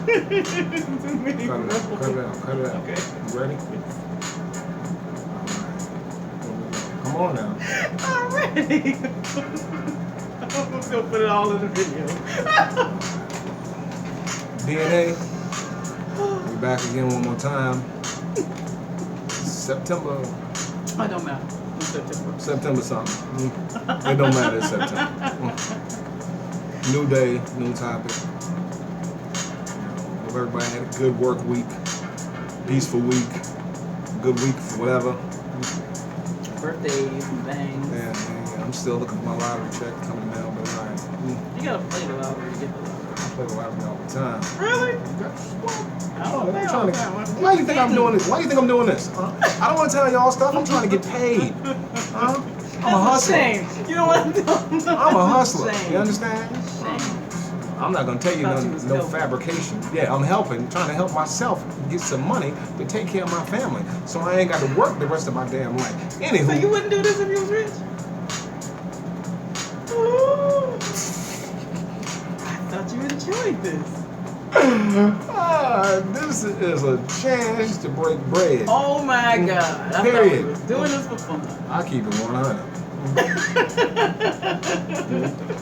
Too many Cut it out. rolls. Cut it out. Cut it out. Okay. You ready? Come on now. I'm ready. I'm just gonna put it all in the video. DNA. We back again one more time. September. I don't matter. It's September. September something. It don't matter. It's September. New day, new topic. Hope everybody had a good work week, peaceful week, good week for whatever. Birthdays and things. Yeah, I'm still looking for my lottery check coming now, but all right. You gotta play the lottery to get the lottery. I play the lottery all the time. Really? I don't know. Why you think I'm doing this? Why you think I'm doing this? Huh? I don't want to tell y'all stuff. I'm trying to get paid. Huh? I'm a hustler. Shame. You don't want to do I'm a hustler. Shame. You understand? Shame. I'm not gonna tell you Thought you was no helping. fabrication. Yeah, I'm helping, trying to help myself get some money to take care of my family, so I ain't got to work the rest of my damn life. Anywho, So you wouldn't do this if you was rich? Ooh. I thought you enjoyed this. this is a chance to break bread. Oh my God. I Period. thought we was doing this for fun. I keep it 100.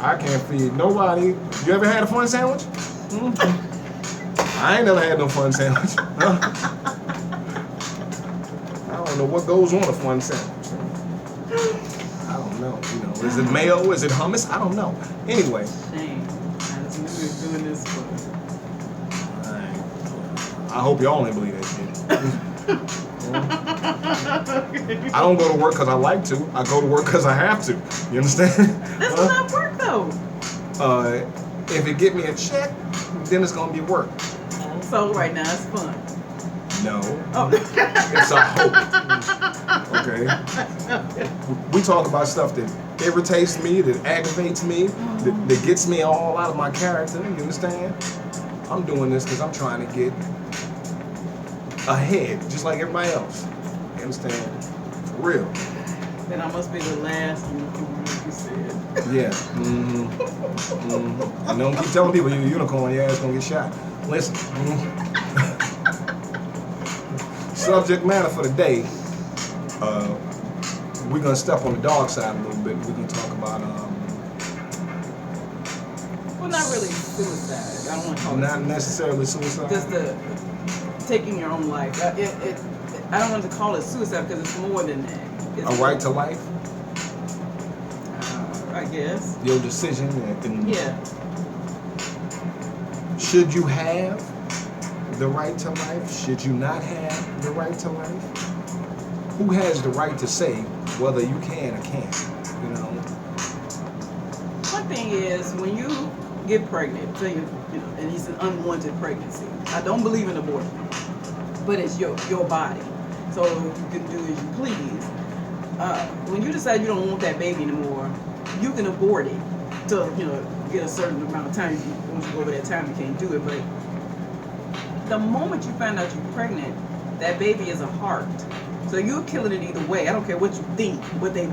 I can't feed nobody. You ever had a fun sandwich? I ain't never had no fun sandwich. I don't know what goes on a fun sandwich. I don't know. You know, is it mayo? Is it hummus? I don't know. Anyway, Shame. I just knew we was doing this for. I hope y'all ain't believe that shit. I don't go to work because I like to. I go to work because I have to. You understand? That's not work though. If it get me a check, then it's gonna be work. So right now it's fun. No, Oh. it's a hope. Okay. We talk about stuff that irritates me, that aggravates me, that gets me all out of my character. You understand? I'm doing this because I'm trying to get ahead, just like everybody else. You understand? For real. Then I must be the last unicorn, like you said. Yeah. And don't keep telling people you're a unicorn, your ass gonna get shot. Listen. Subject matter for the day. We're gonna step on the dark side a little bit. We're gonna talk about Well, not really suicide. I don't want to call it not suicide. necessarily suicide. Just the taking your own life. I don't want to call it suicide because it's more than that. It's A right to life. I guess. Your decision. And Yeah. should you have the right to life? Should you not have the right to life? Who has the right to say whether you can or can't? You know. One thing is when you get pregnant, say and it's an unwanted pregnancy. I don't believe in abortion, but it's your body, so you can do as you please. When you decide you don't want that baby anymore, you can abort it to get a certain amount of time. Once you go over that time, you can't do it. But the moment you find out you're pregnant, that baby is a heart. So you're killing it either way. I don't care what you think, what they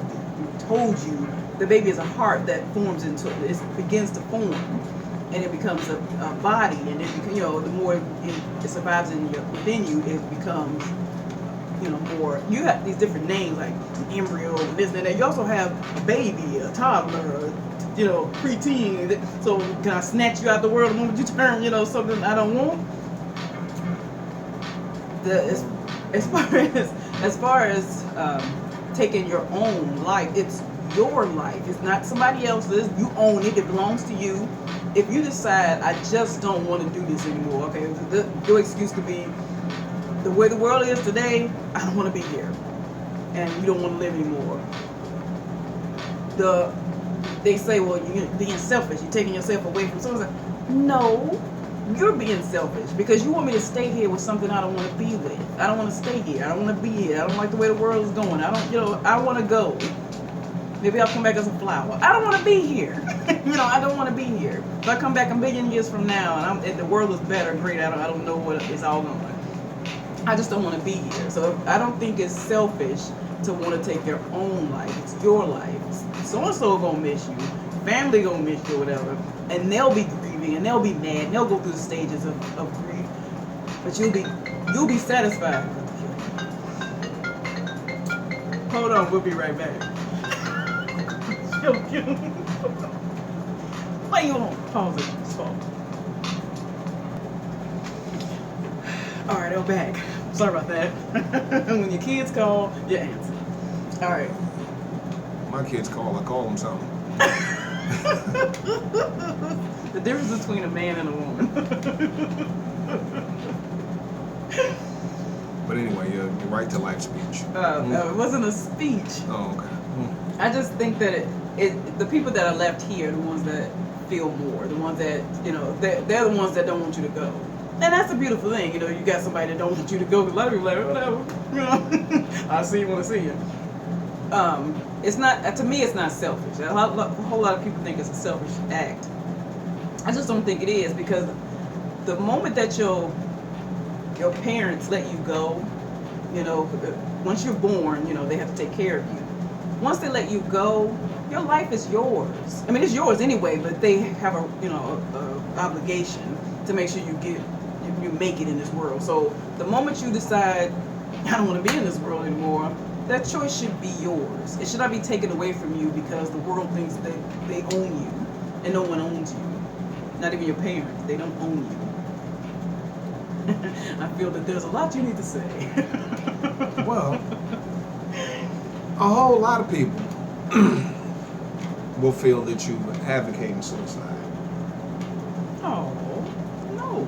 told you. The baby is a heart that forms into it begins to form, and it becomes a body. And it the more it survives within you, it becomes more. You have these different names like embryo, this and that. You also have a baby, a toddler, preteen. So can I snatch you out the world the moment you turn something I don't want? As far as taking your own life, it's your life. It's not somebody else's. You own it. It belongs to you. If you decide I just don't want to do this anymore, okay, your excuse could be the way the world is today. I don't want to be here, and you don't want to live anymore. They say, well, you're being selfish. You're taking yourself away from someone. No. You're being selfish because you want me to stay here with something I don't want to be with. I don't want to stay here. I don't want to be here. I don't like the way the world is going. I want to go. Maybe I'll come back as a flower. I don't want to be here. I don't want to be here. If I come back a million years from now and the world is better, great. I don't know what it's all going. I just don't want to be here. So I don't think it's selfish to want to take their own life. It's your life. So and so gonna miss you. Family gonna miss you or whatever, and they'll be grieving. and they'll be mad, and they'll go through the stages of grief, but you'll be satisfied. Hold on, we'll be right back. Why you won't pause it? It's fine. All right, I'm back. Sorry about that. When your kids call, you answer. All right. My kids call, I call them something. The difference between a man and a woman. But anyway, your right to life speech. No, it wasn't a speech. Oh, okay. I just think that the people that are left here are the ones that feel more, the ones that, they're the ones that don't want you to go. And that's a beautiful thing, you got somebody that don't want you to go, because a lot of people are like, whatever, I see you when I see you. It's not, to me, it's not selfish. A whole lot of people think it's a selfish act. I just don't think it is, because the moment that your parents let you go, once you're born, they have to take care of you. Once they let you go, your life is yours. I mean, it's yours anyway, but they have a obligation to make sure you make it in this world. So the moment you decide, I don't want to be in this world anymore, that choice should be yours. It should not be taken away from you because the world thinks that they own you, and no one owns you. Not even your parents. They don't own you. I feel that there's a lot you need to say. Well, a whole lot of people will feel that you advocating suicide. Oh, no.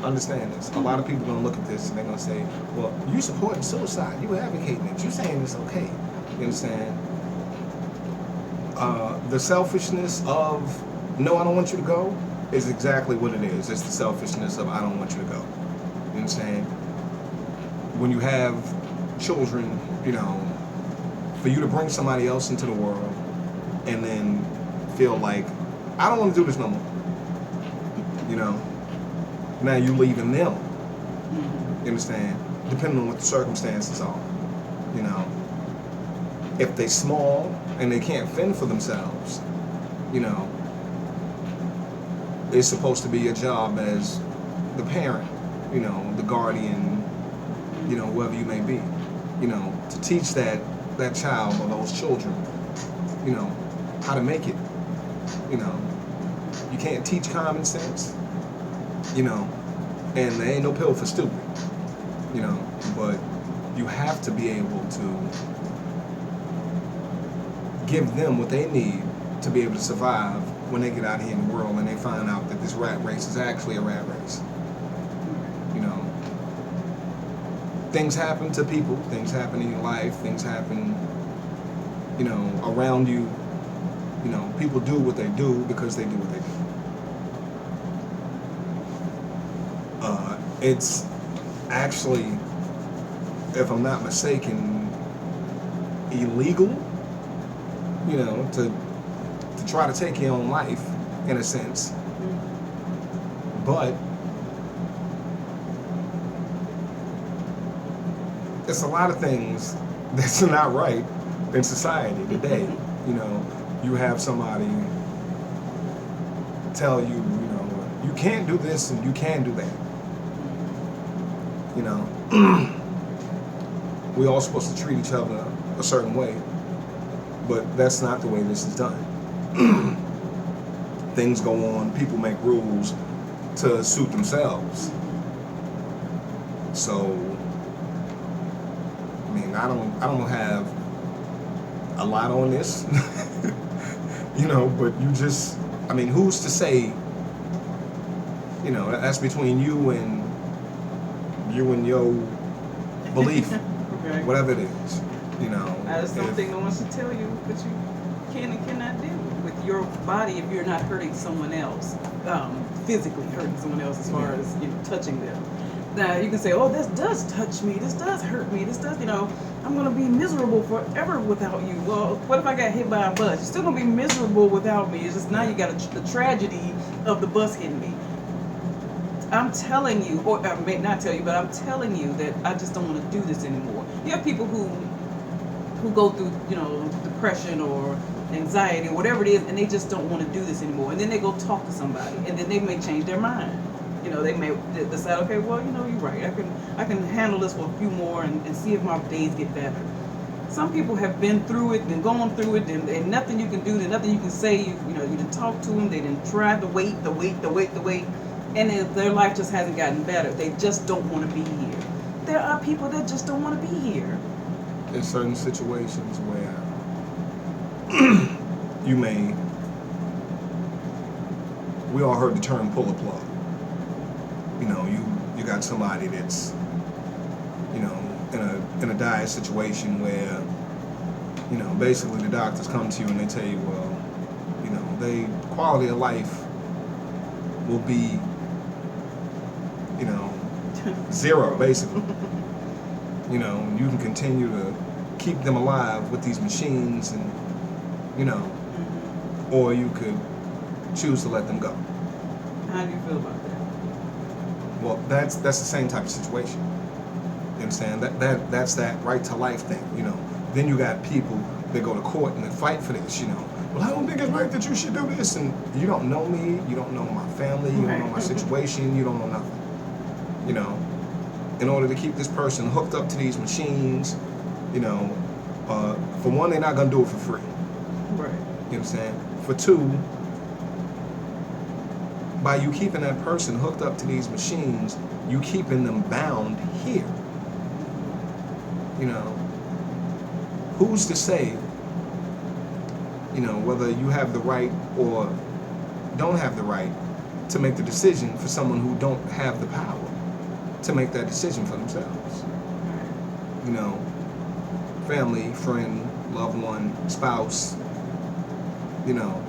Understand this. A lot of people are going to look at this and they're going to say, well, you supporting suicide. You advocating it. You saying it's okay. You understand? The selfishness of, no, I don't want you to go, is exactly what it is. It's the selfishness of, I don't want you to go. You understand? When you have children, for you to bring somebody else into the world and then feel like, I don't want to do this no more. Now you leaving them. You understand? Depending on what the circumstances are. If they small and they can't fend for themselves, it's supposed to be your job as the parent, the guardian, whoever you may be, to teach that child or those children, how to make it. You can't teach common sense, and there ain't no pill for stupid, but you have to be able to give them what they need to be able to survive when they get out here in the world and they find out that this rat race is actually a rat race. Things happen to people, things happen in your life, things happen, around you. People do what they do because they do what they do. It's actually, if I'm not mistaken, illegal, to try to take your own life, in a sense. But it's a lot of things that's not right in society today. You have somebody tell you, you can't do this and you can do that. We all supposed to treat each other a certain way, but that's not the way this is done. Things go on, people make rules to suit themselves. So, I don't have a lot on this, but you just, who's to say, that's between you and your belief, Okay. whatever it is, That is something no one should tell you what you can and cannot do with your body if you're not hurting someone else, physically hurting someone else as far as touching them. Now you can say, oh, this does touch me, this does hurt me, this does, I'm gonna be miserable forever without you. Well, what if I got hit by a bus? You're still gonna be miserable without me. It's just now you got the tragedy of the bus hitting me. I'm telling you, or I may not tell you, but I'm telling you that I just don't want to do this anymore. You have people who go through, depression or anxiety, or whatever it is, and they just don't want to do this anymore. And then they go talk to somebody, and then they may change their mind. You know, they may decide, okay, well, you know, you're right. I can handle this for a few more and see if my days get better. Some people have been through it, been going through it, and nothing you can do, there's nothing you can say. You know, you didn't talk to them, they didn't try to wait, and their life just hasn't gotten better. They just don't want to be here. There are people that just don't want to be here. There's certain situations where we all heard the term pull a plug. You know, you got somebody that's, you know, in a dire situation where, you know, basically the doctors come to you and they tell you, well, you know, quality of life will be, you know, zero, basically. You know, you can continue to keep them alive with these machines, and, you know, or you could choose to let them go. How do you feel about that? Well, that's the same type of situation. You understand? That's that right to life thing, you know. Then you got people that go to court and they fight for this, you know. Well, I don't think it's right that you should do this, and you don't know me, you don't know my family, you don't know my situation, you don't know nothing. You know, in order to keep this person hooked up to these machines, you know, for one, they're not gonna do it for free. Right. You know what I'm saying? For two, by you keeping that person hooked up to these machines, you keeping them bound here. You know, who's to say, you know, whether you have the right or don't have the right to make the decision for someone who don't have the power to make that decision for themselves. You know, family, friend, loved one, spouse, you know,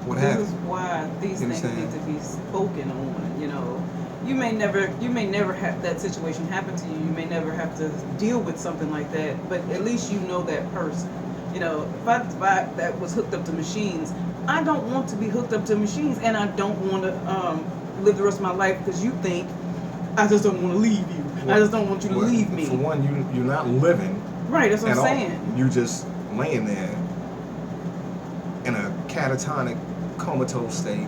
what have you. This is why these things need to be spoken on. You know, you may never have that situation happen to you. You may never have to deal with something like that, but at least you know that person. You know, if I that was hooked up to machines, I don't want to be hooked up to machines, and I don't want to live the rest of my life because you think I just don't want to leave you. I just don't want you to leave me. For one, you're not living. Right, that's what I'm saying. You just laying there in a catatonic, comatose state.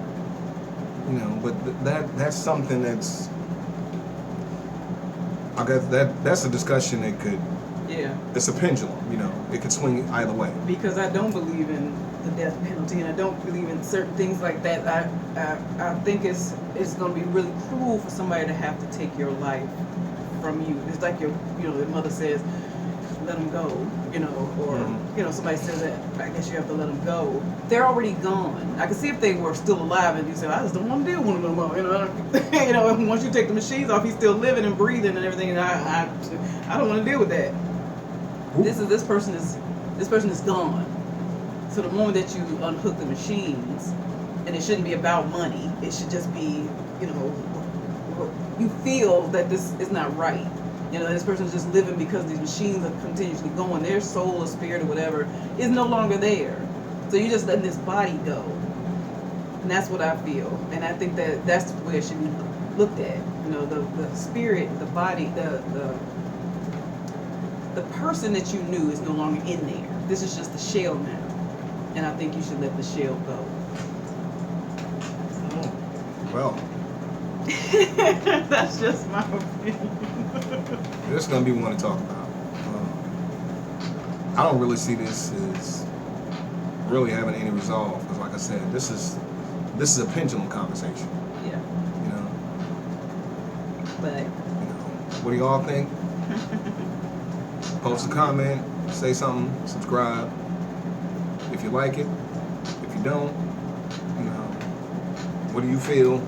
You know, but that's something that's, I guess that's a discussion that could. Yeah. It's a pendulum, you know. It could swing either way. Because I don't believe in the death penalty, and I don't believe in certain things like that. I think it's going to be really cruel for somebody to have to take your life from you. It's like your mother says, let them go, you know, or you know, somebody says that I guess you have to let them go. They're already gone. I can see if they were still alive and you say, I just don't want to deal with them no more. You know, you know, once you take the machines off, he's still living and breathing and everything, and I don't want to deal with that. This person is gone. So the moment that you unhook the machines, and it shouldn't be about money, it should just be, you know, you feel that this is not right. You know, this person's just living because these machines are continuously going. Their soul or spirit or whatever is no longer there. So you're just letting this body go. And that's what I feel. And I think that's where it should be looked at. You know, the spirit, the body, the person that you knew is no longer in there. This is just the shell now. And I think you should let the shell go. Well. That's just my opinion. This is going to be one to talk about. I don't really see this as really having any resolve, because like I said, this is a pendulum conversation. Yeah. You know? But, you know, what do y'all think? Post a comment, say something, subscribe. If you like it, if you don't, you know, what do you feel?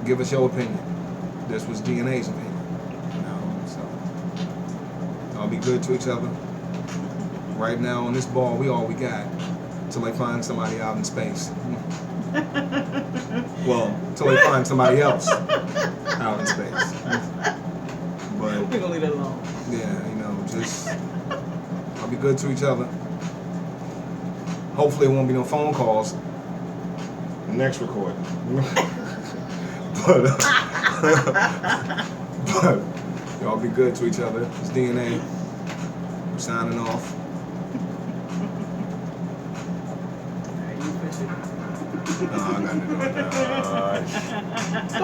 Give us your opinion. This was DNA's opinion. You know, so I'll be good to each other. Right now on this ball, we all we got till they find somebody out in space. Well, till they find somebody else out in space. But we're gonna leave it alone. Yeah, you know, just I'll be good to each other. Hopefully it won't be no phone calls. Next recording. But y'all be good to each other. It's DNA. I'm signing off. No, I got to do it.